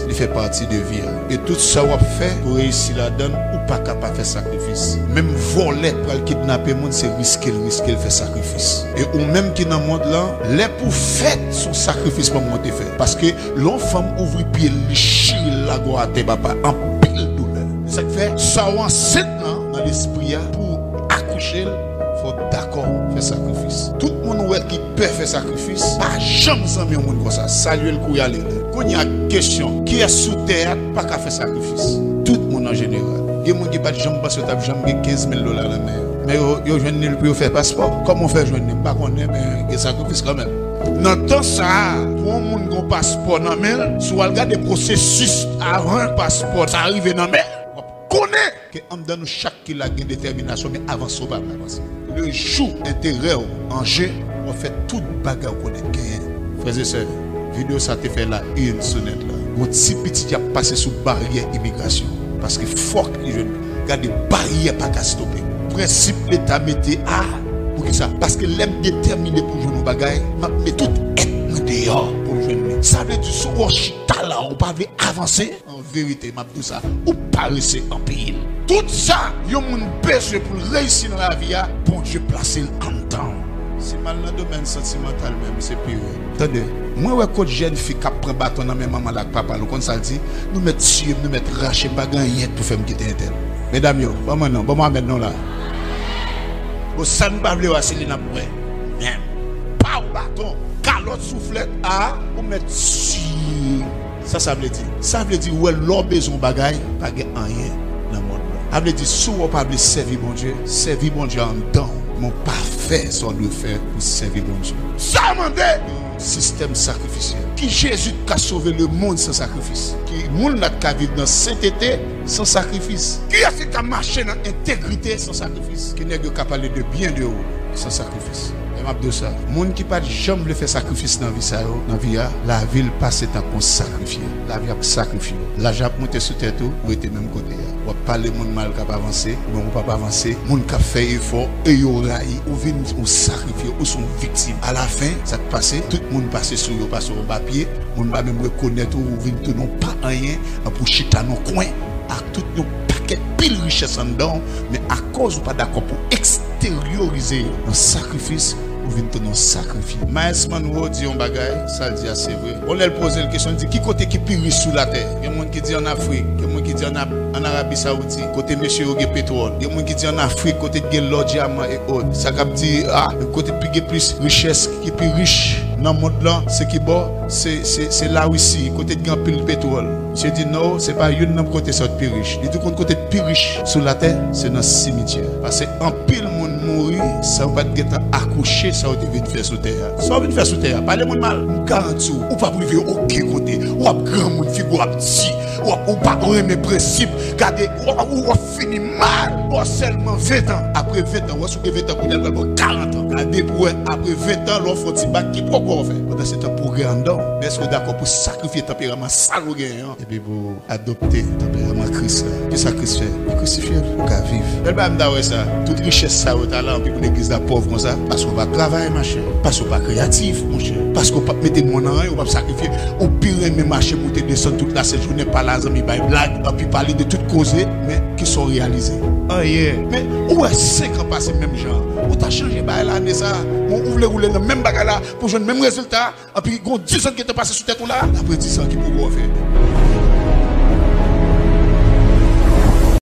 il fait partie de vie. Et tout ça on fait pour réussir là-dedans ou pas capable de faire sacrifice. Même voler pour le kidnapper monde c'est risquer faire sacrifice. Et ou même qui dans le monde là, les pour faire son sacrifice pour monter faire parce que l'enfant ouvre pied le la gloire de papa en pile douleur. Ça fait ça enceinte dans l'esprit pour accoucher, faut d'accord faire sacrifice. Tout le monde qui peut faire sacrifice, pas jamais sans mieux monde comme ça. Saluer le coup y aller. Quand il y a question, qui est sous terre pas qu'à faire sacrifice. Tout le monde en général. Il y a des gens qui pas jamais passer au jamais 15 000 $ la mer. Mais yo jeune pour faire passeport. Comment faire jeune pas connaît mais il sacrifice quand même. Dans temps ça, pour un monde qui a un passeport dans main, si vous regardez le processus avant le passeport, ça arrive dans main. On connaît que en dans chaque qui a une détermination mais avant ça pas avancer. Le jour intérêt en jeu, on fait toute bagarre qu'on est gagné. Frères et sœurs, vidéo ça te fait la une sonnette là. Mon petit qui a passé sous barrière immigration parce que faut que les jeunes gardent barrière pas qu'à stopper. Principe l'état mettait pour que ça parce que l'aime déterminé pour jouer nos bagailles, mais tout est dehors pour jouer. Ça veut dire sous chita là, on pas avancer en vérité, m'a dit ça, ou pas rester en pile. Tout ça, yon moun besoin pour réussir dans la vie, bon Dieu placer en temps. C'est mal dans le domaine sentimental même, c'est pire. Attendez, moi quand jeune fille qui prend bâton dans même maman là papa, nous comme ça dit, nous mettre suivre, nous mettre racher bagaille pour faire me quitter un tel. Mesdames yo, bon maintenant là. Au ça ne pas vouloir c'est là pour même pas au bâton calotte soufflette pour mettre ça veut dire ouais l'homme besoin bagaille pas rien dans le monde ça veut dire si on pas servir bon Dieu en dedans mon pas faire ce qu'on doit faire pour servir bon Dieu ça m'a dit système sacrificiel qui Jésus qui a sauvé le monde sans sacrifice qui monde n'a qu'à vivre dans sainteté sans sacrifice qui est-ce qui a marché dans intégrité sans sacrifice qui n'est capable de bien de haut sans sacrifice et m'a dit ça monde qui pas jamais faire sacrifice dans vie ça dans vie la ville passe temps qu'on sacrifier la vie a sacrifier la j'ai monté sur tête ou était même côté on va parler monde mal capable avancer mais on pas avancer monde qui fait effort et yo raï ou vinn ou sacrifier ou sont victimes à la fin ça passe tout le monde passe sur yo passe au papier monde pas même reconnaître ou vinn tout non pas rien pour chita dans coin à tout nos paquet pile richesse en dedans mais à cause ou pas d'accord pour extérioriser un sacrifice ou vient te sacrifier. Maïsman ou dit un bagay, ça dit c'est vrai. On leur pose la question, dit qui côté qui pire sous la terre? Il y a monde qui dit en Afrique, il y a monde qui dit en Arabie Saoudite, côté monsieur au pétrole. Il y a monde qui dit en Afrique côté de l'or diamant et autres. Ça cap dit côté plus richesse qui plus riche dans le monde là, c'est qui bon, c'est là aussi côté de grand pile pétrole. Je dis non, c'est pas une dans côté ça plus riche. Il dit côté plus riche sur la terre, c'est dans le cimetière. Parce que en pile monde mourir, ça va pas être accouché, ça va devenir faire sous terre. Ça va faire sous terre. Pas les monde mal, garantis ou pas privé aucun côté. Ou à grand monde figure à petit, ou pas mes principes, garder ou fini mal. Ou seulement 20 ans, après 20 ans, ou sur 20 ans pour aller 40 ans. Garder pour après 20 ans, l'on faut bac qui pourquoi faire. Pendant ce temps pour grandeur, mais est-ce que d'accord pour sacrifier tempérament ça vous gagne et puis pour adopter tempérament Christ. Qu'est-ce que Christ fait? Il crucifie pour qu'à vivre. Elle va me dire ça, toute richesse ça au talent puis pour l'église la pauvre comme ça parce qu'on va travailler machin, parce qu'on pas créatif mon cher, parce qu'on pas mettre mon en on va sacrifier, on pire mes marché monter descendre toute la journée par là amis by blague et puis parler de toutes causes mais qui sont réalisées. Ah yeah, mais où est 5 ans passé même genre, on t'a changé bah l'année ça, on voulait rouler dans même bagarre là pour jouer le même résultat et puis gon 10 ans qui était passé sur tête là, après 10 ans qui pour faire